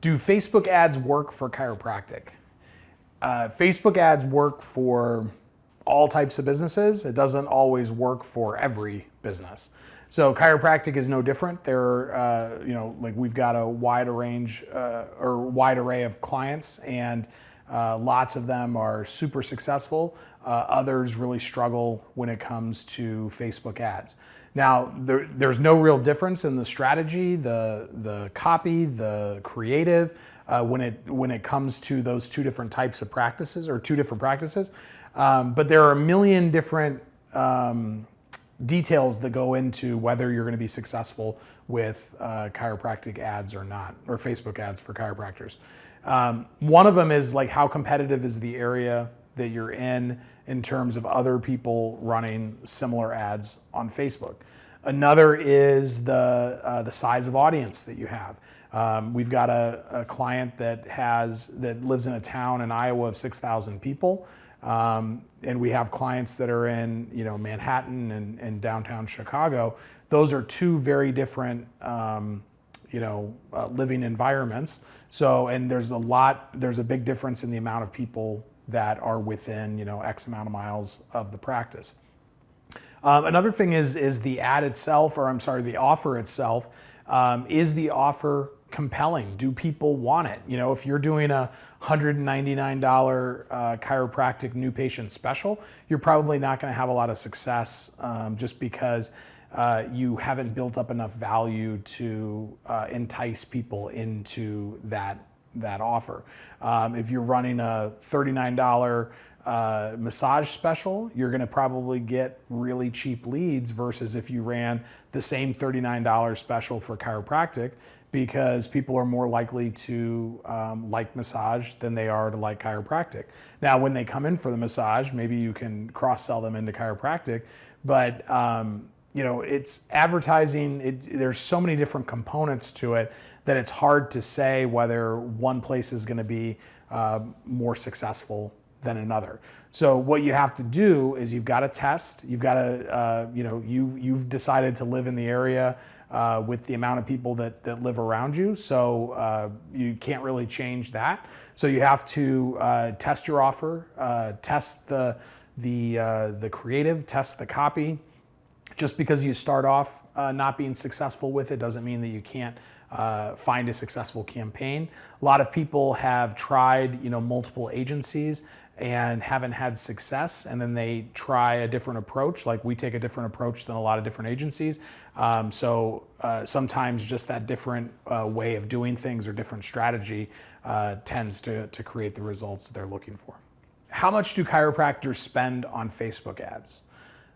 Do Facebook ads work for chiropractic? Facebook ads work for all types of businesses. It doesn't always work for every business. So chiropractic is no different. There, like we've got a wide array of clients, and lots of them are super successful. Others really struggle when it comes to Facebook ads. Now, there's no real difference in the strategy, the copy, the creative, when it comes to those two different types of practices, or two different practices. But there are a million different details that go into whether you're going to be successful with chiropractic ads or not, or Facebook ads for chiropractors. One of them is like, how competitive is the area that you're in terms of other people running similar ads on Facebook. Another is the size of audience that you have. We've got a client that lives in a town in Iowa of 6,000 people. And we have clients that are in, Manhattan and downtown Chicago. Those are two very different, living environments. So, and there's a big difference in the amount of people that are within, X amount of miles of the practice. Another thing is the ad itself, the offer itself. Is the offer compelling? Do people want it? If you're doing a $199 chiropractic new patient special, you're probably not going to have a lot of success just because you haven't built up enough value to entice people into that offer. If you're running a $39 massage special, you're going to probably get really cheap leads versus if you ran the same $39 special for chiropractic, because people are more likely to like massage than they are to like chiropractic. Now, when they come in for the massage, maybe you can cross-sell them into chiropractic, but it's advertising. There's so many different components to it that it's hard to say whether one place is going to be more successful than another. So what you have to do is you've got to test. You've got to, you've decided to live in the area with the amount of people that live around you. So you can't really change that. So you have to test your offer, test the creative, test the copy. Just because you start off not being successful with it doesn't mean that you can't find a successful campaign. A lot of people have tried, multiple agencies and haven't had success, and then they try a different approach. Like, we take a different approach than a lot of different agencies. So sometimes just that different way of doing things or different strategy tends to create the results that they're looking for. How much do chiropractors spend on Facebook ads?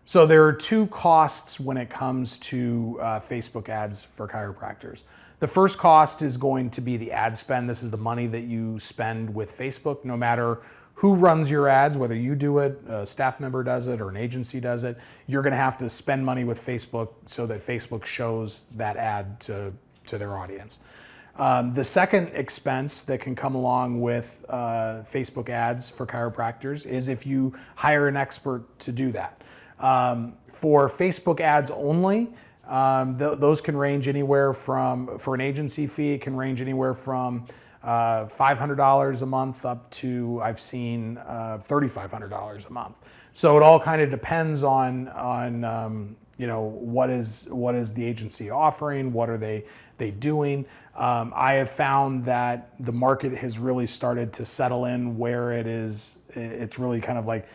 So there are two costs when it comes to Facebook ads for chiropractors. The first cost is going to be the ad spend. This is the money that you spend with Facebook, no matter who runs your ads, whether you do it, a staff member does it, or an agency does it. You're going to have to spend money with Facebook so that Facebook shows that ad to their audience. The second expense that can come along with Facebook ads for chiropractors is if you hire an expert to do that. For Facebook ads only, those can range anywhere from, for an agency fee, it can range anywhere from $500 a month up to, I've seen $3,500 a month. So it all kind of depends on what is the agency offering, what are they doing. I have found that the market has really started to settle in where it's really kind of like,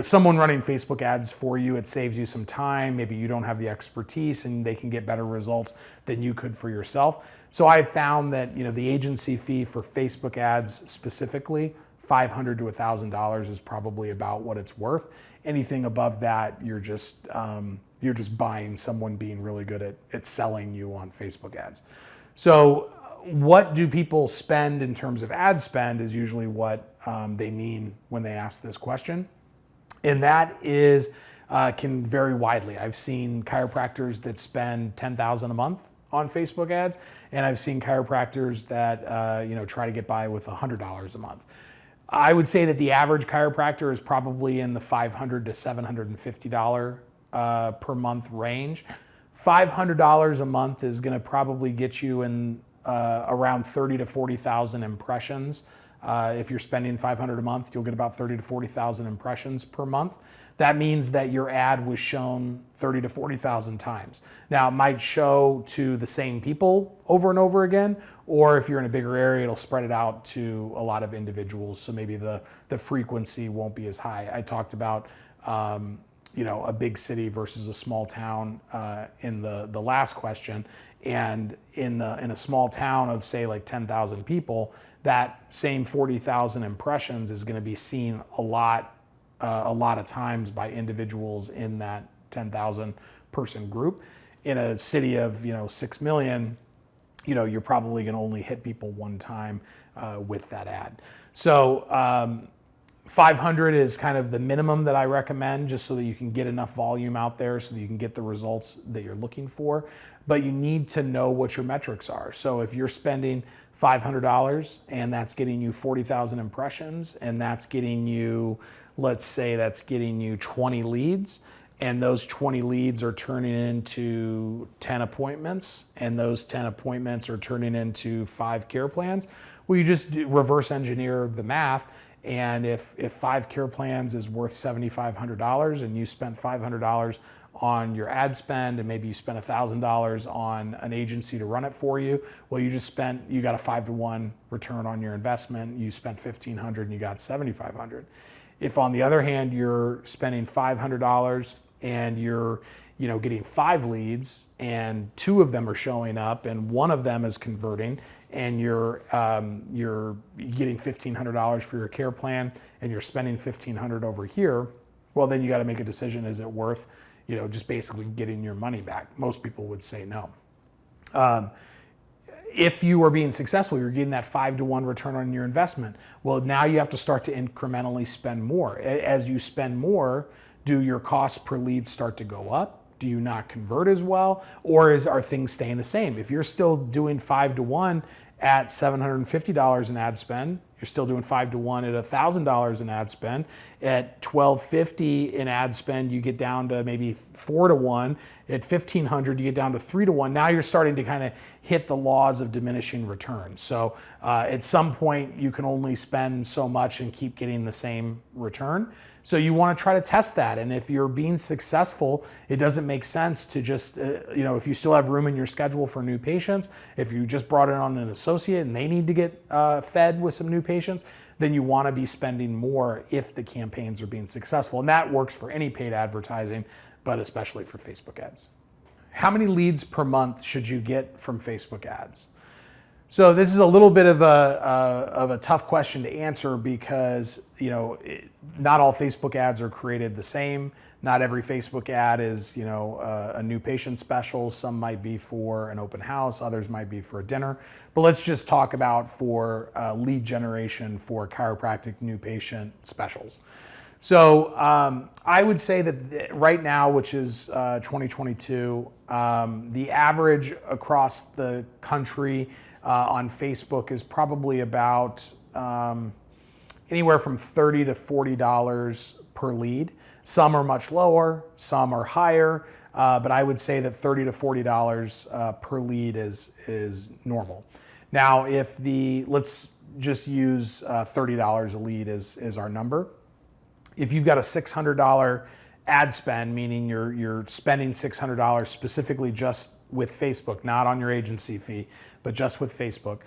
someone running Facebook ads for you. It saves you some time. Maybe you don't have the expertise and they can get better results than you could for yourself. So I've found that, the agency fee for Facebook ads specifically, $500 to $1,000 is probably about what it's worth. Anything above that, you're just buying someone being really good at selling you on Facebook ads. So what do people spend in terms of ad spend is usually what they mean when they ask this question. And that is can vary widely. I've seen chiropractors that spend $10,000 a month on Facebook ads, and I've seen chiropractors that try to get by with $100 a month. I would say that the average chiropractor is probably in the $500 to $750 per month range. $500 a month is going to probably get you in around 30 to 40,000 impressions. If you're spending $500 a month, you'll get about 30 to 40,000 impressions per month. That means that your ad was shown 30 to 40,000 times. Now, it might show to the same people over and over again, or if you're in a bigger area, it'll spread it out to a lot of individuals, so maybe the frequency won't be as high. I talked about a big city versus a small town in the last question, and in a small town of, say, like 10,000 people, that same 40,000 impressions is going to be seen a lot of times by individuals in that 10,000 person group. In a city of 6 million, you're probably going to only hit people one time with that ad. So 500 is kind of the minimum that I recommend, just so that you can get enough volume out there so that you can get the results that you're looking for. But you need to know what your metrics are. So if you're spending $500 and that's getting you 40,000 impressions, and that's getting you, let's say that's getting you 20 leads, and those 20 leads are turning into 10 appointments, and those 10 appointments are turning into 5 care plans, well, you just reverse engineer the math. And if 5 care plans is worth $7,500 and you spent $500 on your ad spend, and maybe you spent $1,000 on an agency to run it for you, well, you got a 5-to-1 return on your investment. You spent $1,500 and you got $7,500. If, on the other hand, you're spending $500 and you're getting 5 leads, and 2 of them are showing up and 1 of them is converting, and you're getting $1,500 for your care plan, and you're spending $1,500 over here, well, then you got to make a decision. Is it worth just basically getting your money back? Most people would say no. If you are being successful, you're getting that 5-to-1 return on your investment. Well, now you have to start to incrementally spend more. As you spend more, do your costs per lead start to go up? Do you not convert as well? Or are things staying the same? If you're still doing 5-to-1 at $750 in ad spend, you're still doing 5-to-1 at $1,000 in ad spend. At $1,250 in ad spend, you get down to maybe 4-to-1. At $1,500, you get down to 3-to-1. Now you're starting to kind of hit the laws of diminishing returns. So at some point, you can only spend so much and keep getting the same return. So you want to try to test that. And if you're being successful, it doesn't make sense to just, if you still have room in your schedule for new patients, if you just brought in on an associate and they need to get fed with some new patients, then you want to be spending more if the campaigns are being successful. And that works for any paid advertising, but especially for Facebook ads. How many leads per month should you get from Facebook ads? So this is a little bit of a tough question to answer, because not all Facebook ads are created the same. Not every Facebook ad is a new patient special. Some might be for an open house, others might be for a dinner. But let's just talk about for lead generation for chiropractic new patient specials. So I would say that right now, which is 2022, the average across the country on Facebook is probably about anywhere from $30 to $40 per lead. Some are much lower, some are higher, but I would say that $30 to $40 per lead is normal. Now, let's just use $30 a lead as our number. If you've got a $600 ad spend, meaning you're spending $600 specifically just with Facebook, not on your agency fee, but just with Facebook.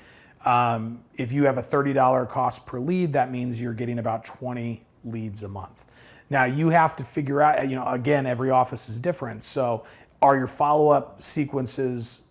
If you have a $30 cost per lead, that means you're getting about 20 leads a month. Now you have to figure out, again, every office is different. So are your follow-up sequences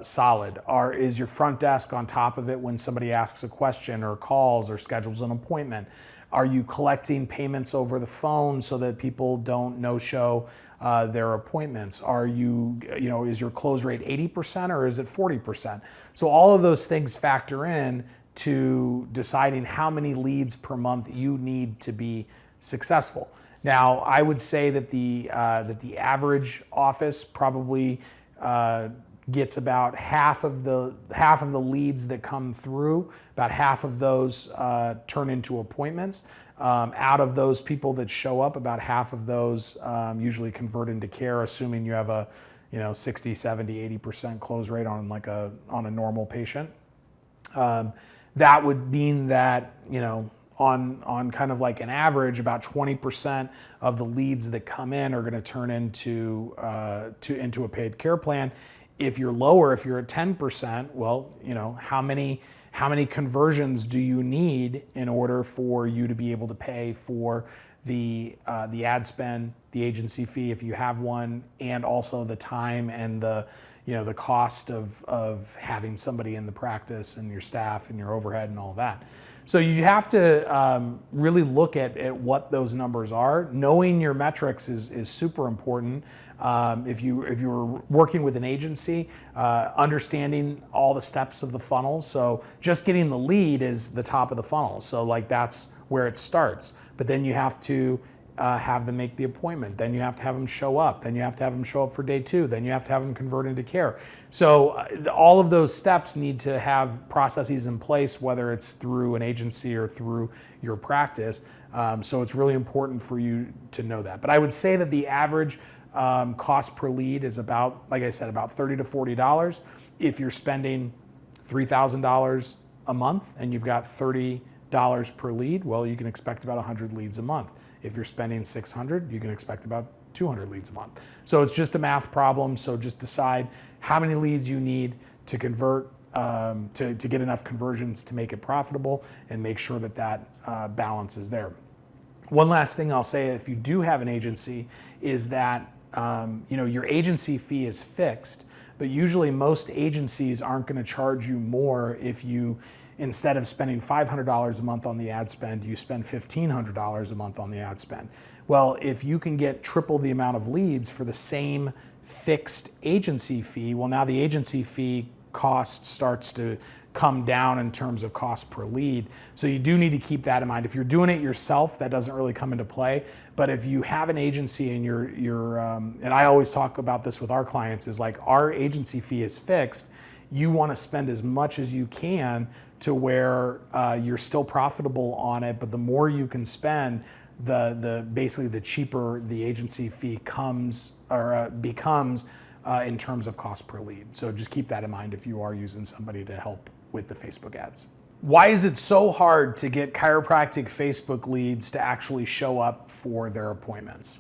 solid? Is your front desk on top of it when somebody asks a question or calls or schedules an appointment? Are you collecting payments over the phone so that people don't no-show their appointments? Is your close rate 80% or is it 40%? So all of those things factor in to deciding how many leads per month you need to be successful. Now, I would say that the average office probably gets about half of the leads that come through. About half of those turn into appointments. Out of those people that show up, about half of those usually convert into care, assuming you have a 60, 70, 80% close rate on on a normal patient. That would mean that, on kind of like an average, about 20% of the leads that come in are going to turn into a paid care plan. If you're lower, if you're at 10%, well, how many conversions do you need in order for you to be able to pay for the ad spend, the agency fee if you have one, and also the time and the cost of having somebody in the practice and your staff and your overhead and all that. So you have to really look at what those numbers are. Knowing your metrics is super important. If you're working with an agency, understanding all the steps of the funnel. So just getting the lead is the top of the funnel. So that's where it starts. But then you have to have them make the appointment. Then you have to have them show up. Then you have to have them show up for day 2. Then you have to have them convert into care. So all of those steps need to have processes in place, whether it's through an agency or through your practice. So it's really important for you to know that. But I would say that the average cost per lead is about, like I said, about $30 to $40. If you're spending $3,000 a month and you've got $30 per lead, well, you can expect about 100 leads a month. If you're spending $600, you can expect about 200 leads a month. So it's just a math problem. So just decide how many leads you need to convert, to get enough conversions to make it profitable, and make sure that balance is there. One last thing I'll say, if you do have an agency, is that your agency fee is fixed, but usually most agencies aren't going to charge you more if you, instead of spending $500 a month on the ad spend, you spend $1,500 a month on the ad spend. Well, if you can get triple the amount of leads for the same fixed agency fee, well, now the agency fee cost starts to come down in terms of cost per lead. So you do need to keep that in mind. If you're doing it yourself, that doesn't really come into play. But if you have an agency and and I always talk about this with our clients, is like our agency fee is fixed. You want to spend as much as you can to where you're still profitable on it, but the more you can spend, basically the cheaper the agency fee becomes in terms of cost per lead. So just keep that in mind if you are using somebody to help with the Facebook ads. Why is it so hard to get chiropractic Facebook leads to actually show up for their appointments?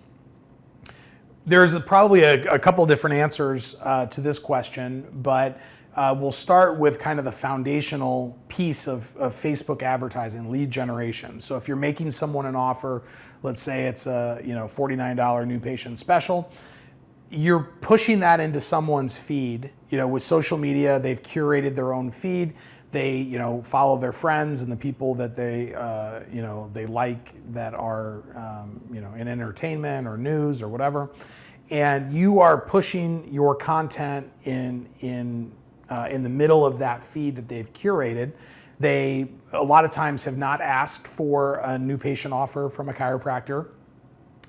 There's probably a couple different answers to this question, but we'll start with kind of the foundational piece of Facebook advertising, lead generation. So if you're making someone an offer, let's say it's a $49 new patient special, you're pushing that into someone's feed. With social media, they've curated their own feed. They follow their friends and the people that they like that are in entertainment or news or whatever, and you are pushing your content in the middle of that feed that they've curated. They a lot of times have not asked for a new patient offer from a chiropractor,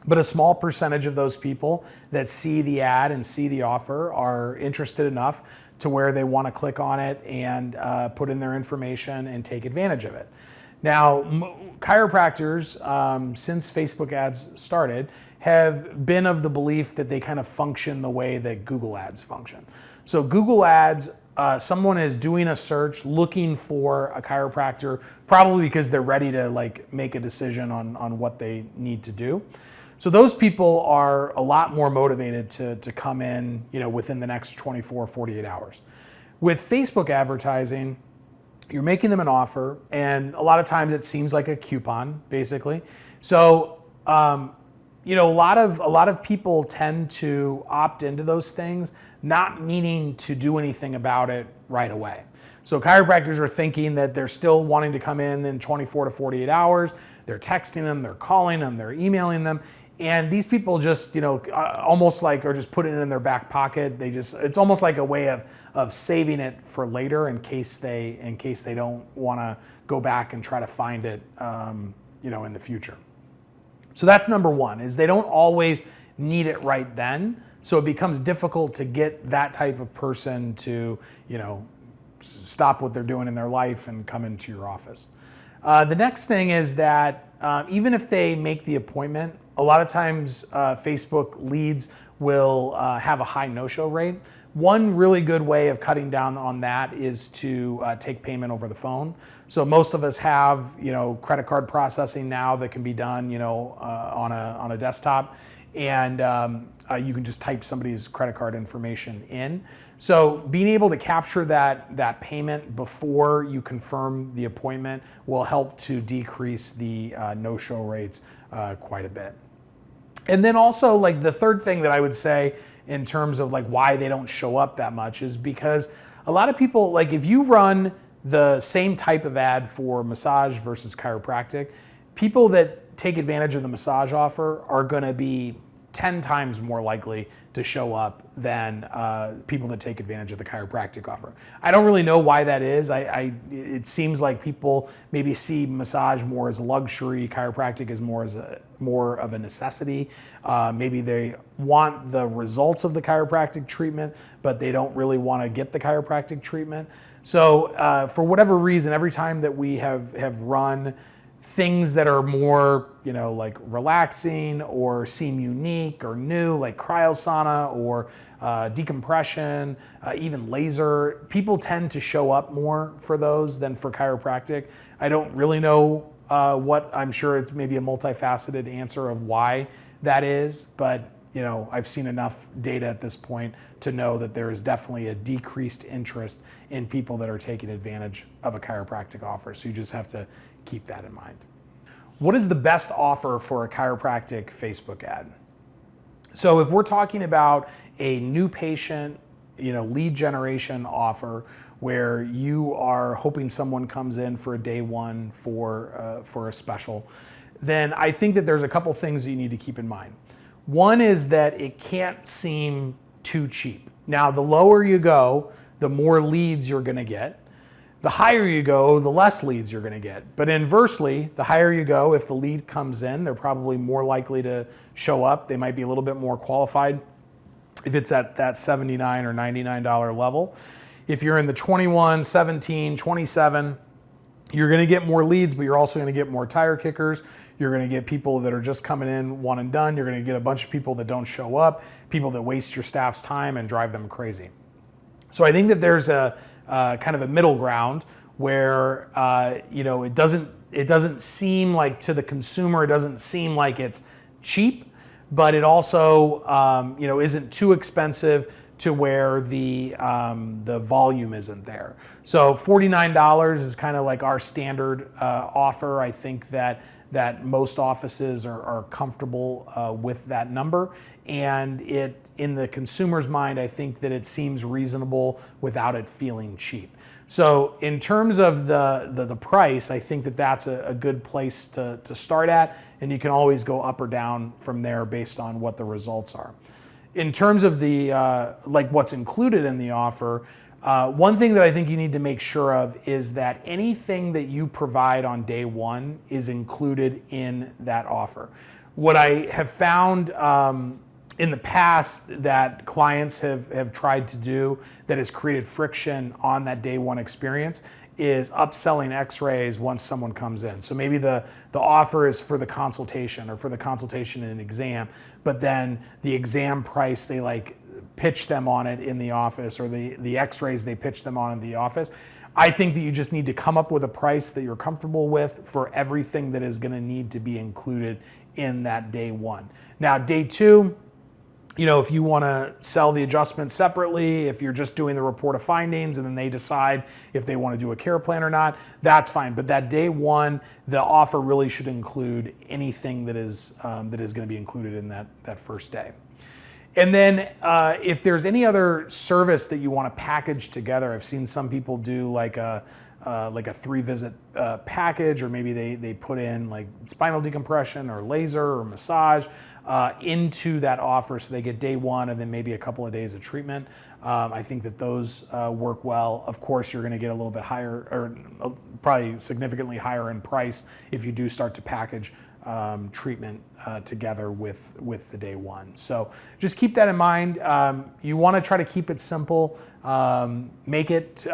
but a small percentage of those people that see the ad and see the offer are interested enough to where they want to click on it and put in their information and take advantage of it. Now, chiropractors, since Facebook ads started, have been of the belief that they kind of function the way that Google ads function. So Google ads, someone is doing a search looking for a chiropractor, probably because they're ready to make a decision on what they need to do. So those people are a lot more motivated to come in, within the next 24, 48 hours. With Facebook advertising, you're making them an offer, and a lot of times it seems like a coupon, basically. So, a lot of people tend to opt into those things, not meaning to do anything about it right away. So chiropractors are thinking that they're still wanting to come in 24 to 48 hours. They're texting them, they're calling them, they're emailing them. And these people just, almost are just putting it in their back pocket. It's almost like a way of saving it for later in case they don't want to go back and try to find it, in the future. So that's number one, is they don't always need it right then. So it becomes difficult to get that type of person to, stop what they're doing in their life and come into your office. The next thing is that even if they make the appointment, a lot of times Facebook leads will have a high no-show rate. One really good way of cutting down on that is to take payment over the phone. So most of us have, credit card processing now that can be done, on a desktop, and you can just type somebody's credit card information in. So being able to capture that payment before you confirm the appointment will help to decrease the no-show rates quite a bit. And then also, like, the third thing that I would say in terms of like why they don't show up that much is because a lot of people, like, if you run the same type of ad for massage versus chiropractic, people that take advantage of the massage offer are going to be 10 times more likely to show up than people that take advantage of the chiropractic offer. I don't really know why that is. It seems like people maybe see massage more as a luxury, chiropractic is more of a necessity. Maybe they want the results of the chiropractic treatment, but they don't really want to get the chiropractic treatment. So for whatever reason, every time that we have run things that are more, like relaxing or seem unique or new, like cryosauna or decompression, even laser, people tend to show up more for those than for chiropractic. I don't really know I'm sure it's maybe a multifaceted answer of why that is, but I've seen enough data at this point to know that there is definitely a decreased interest in people that are taking advantage of a chiropractic offer. So you just have to keep that in mind. What is the best offer for a chiropractic Facebook ad? So if we're talking about a new patient, lead generation offer where you are hoping someone comes in for a day one for a special, then I think that there's a couple things that you need to keep in mind. One is that it can't seem too cheap. Now, the lower you go, the more leads you're going to get. The higher you go, the less leads you're going to get. But inversely, the higher you go, if the lead comes in, they're probably more likely to show up. They might be a little bit more qualified if it's at that $79 or $99 level. If you're in the 21, 17, 27, you're going to get more leads, but you're also going to get more tire kickers. You're going to get people that are just coming in one and done. You're going to get a bunch of people that don't show up, people that waste your staff's time and drive them crazy. So I think that there's a kind of a middle ground where it doesn't seem like, to the consumer, it doesn't seem like it's cheap, but it also isn't too expensive to where the volume isn't there. So $49 is kind of like our standard offer. I think that most offices are comfortable with that number, and in the consumer's mind, I think that it seems reasonable without it feeling cheap. So in terms of the price, I think that that's a good place to start at, and you can always go up or down from there based on what the results are. In terms of the what's included in the offer, one thing that I think you need to make sure of is that anything that you provide on day one is included in that offer. What I have found in the past that clients have tried to do that has created friction on that day one experience is upselling x-rays once someone comes in. So maybe the offer is for the consultation or for the consultation and exam, but then the exam price, they pitch them on it in the office, or the x-rays, they pitch them on in the office. I think that you just need to come up with a price that you're comfortable with for everything that is going to need to be included in that day one. Now, day two, if you want to sell the adjustment separately, if you're just doing the report of findings and then they decide if they want to do a care plan or not, that's fine. But that day one, the offer really should include anything that is going to be included in that first day. And then if there's any other service that you want to package together, I've seen some people do like a 3-visit package, or maybe they put in like spinal decompression or laser or massage into that offer, so they get day one and then maybe a couple of days of treatment. I think that those work well. Of course, you're going to get a little bit higher, or probably significantly higher in price if you do start to package treatment together with the day one. So just keep that in mind. You want to try to keep it simple. Make it,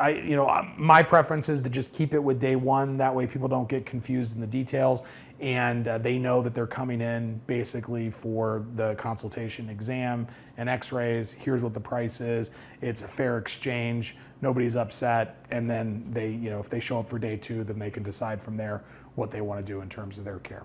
my preference is to just keep it with day one. That way people don't get confused in the details, and they know that they're coming in basically for the consultation, exam, and x-rays. Here's what the price is. It's a fair exchange. Nobody's upset. And then they, if they show up for day two, then they can decide from there what they want to do in terms of their care.